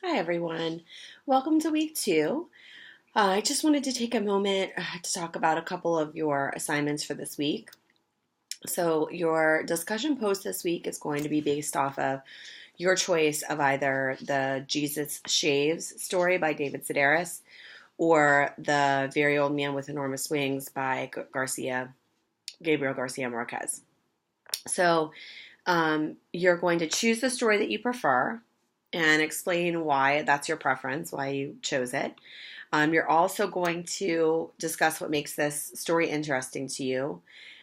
Hi, everyone. Welcome to week two. I just wanted to take a moment to talk about a couple of your assignments for this week. So, your discussion post this week is going to be based off of your choice of either the Jesus Shaves story by David Sedaris or the Very Old Man with Enormous Wings by Gabriel Garcia Marquez. So, you're going to choose the story that you prefer and explain why that's your preference, why you chose it. You're also going to discuss what makes this story interesting to you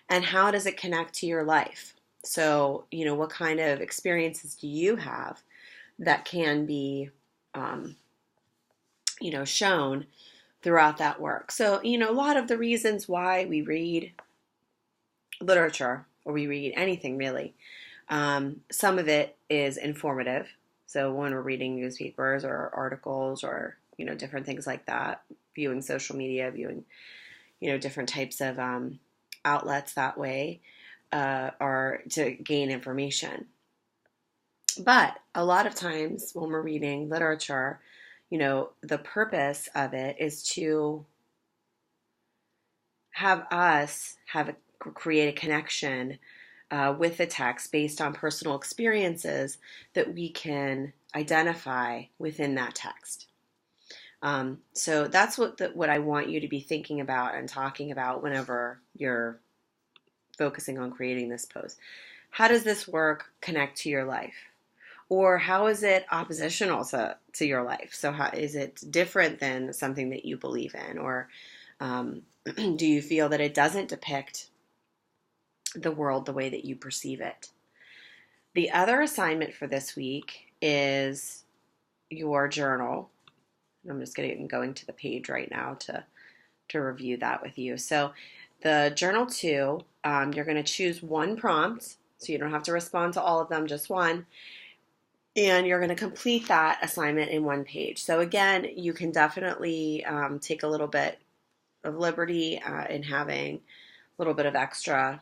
and how does it connect to your life. So, what kind of experiences do you have that can be, um, shown throughout that work. So, a lot of the reasons why we read literature or we read anything really, some of it is informative. So when we're reading newspapers or articles or different things like that, viewing social media, viewing different types of outlets that way, are to gain information. But a lot of times when we're reading literature, the purpose of it is to have us create a connection with the text based on personal experiences that we can identify within that text. So that's what I want you to be thinking about and talking about whenever you're focusing on creating this post. How does this work connect to your life? Or how is it oppositional to your life? So how is it different than something that you believe in? Or do you feel that it doesn't depict the world the way that you perceive it? The other assignment for this week is your journal. I'm just going to the page right now to review that with you. So the journal 2, you're going to choose one prompt, so you don't have to respond to all of them, just one. And you're going to complete that assignment in one page. So again, you can definitely take a little bit of liberty in having a little bit of extra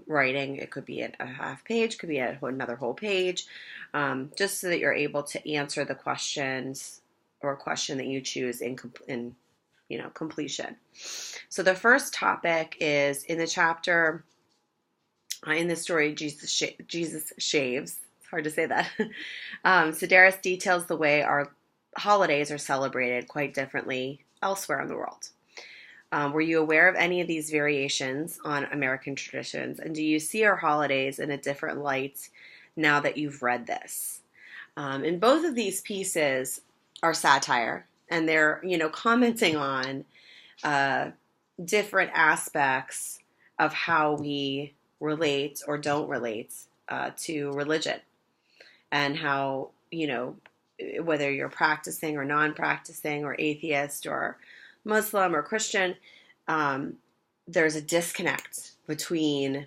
writing. It could be a half page, could be another whole page, just so that you're able to answer the questions or question that you choose in completion. So the first topic is in the chapter, in the story, Jesus Shaves. It's hard to say that. Sedaris details the way our holidays are celebrated quite differently elsewhere in the world. Were you aware of any of these variations on American traditions? And do you see our holidays in a different light now that you've read this? And both of these pieces are satire, and they're, commenting on different aspects of how we relate or don't relate to religion, and how, whether you're practicing or non-practicing or atheist or Muslim or Christian, there's a disconnect between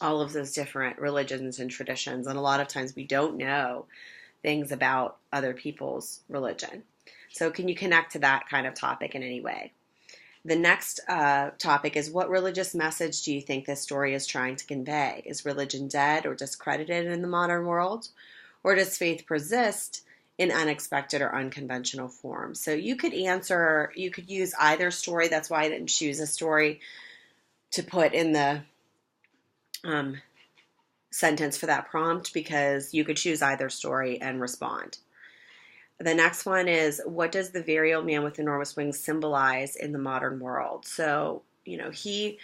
all of those different religions and traditions. And a lot of times we don't know things about other people's religion. So can you connect to that kind of topic in any way? The next topic is, what religious message do you think this story is trying to convey? Is religion dead or discredited in the modern world? Or does faith persist in unexpected or unconventional forms? So you could use either story. That's why I didn't choose a story to put in the sentence for that prompt, because you could choose either story and respond. The next one is, what does the very old man with enormous wings symbolize in the modern world? So, he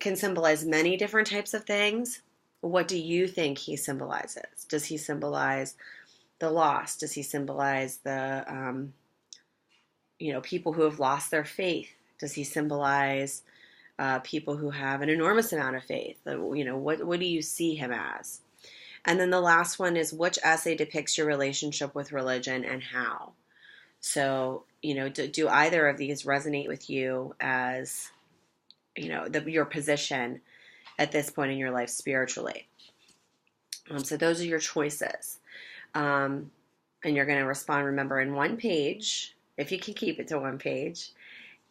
can symbolize many different types of things. What do you think he symbolizes? Does he symbolize the lost? Does he symbolize the, people who have lost their faith? Does he symbolize people who have an enormous amount of faith? What do you see him as? And then the last one is, which essay depicts your relationship with religion and how? So, do either of these resonate with you as, your position at this point in your life spiritually? So those are your choices. And you're going to respond, remember, in one page, if you can keep it to one page.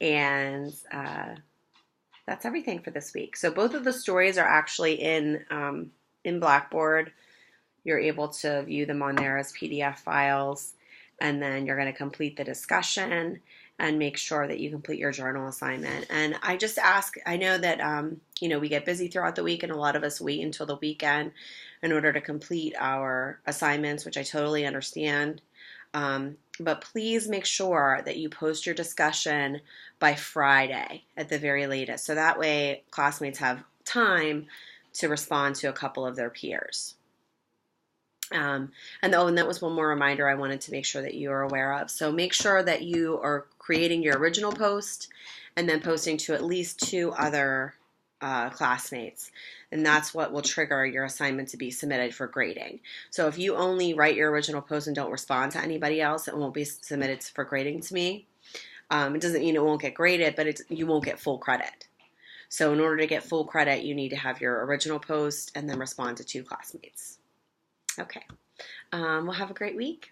And that's everything for this week. So both of the stories are actually in Blackboard. You're able to view them on there as PDF files, and then you're going to complete the discussion and make sure that you complete your journal assignment. And I just ask, I know that, we get busy throughout the week and a lot of us wait until the weekend in order to complete our assignments, which I totally understand. But please make sure that you post your discussion by Friday at the very latest. So that way classmates have time to respond to a couple of their peers. And that was one more reminder I wanted to make sure that you are aware of. So make sure that you are creating your original post and then posting to at least 2 other classmates. And that's what will trigger your assignment to be submitted for grading. So if you only write your original post and don't respond to anybody else, it won't be submitted for grading to me. It doesn't mean it won't get graded, but you won't get full credit. So in order to get full credit, you need to have your original post and then respond to 2 classmates. Okay. Well, have a great week.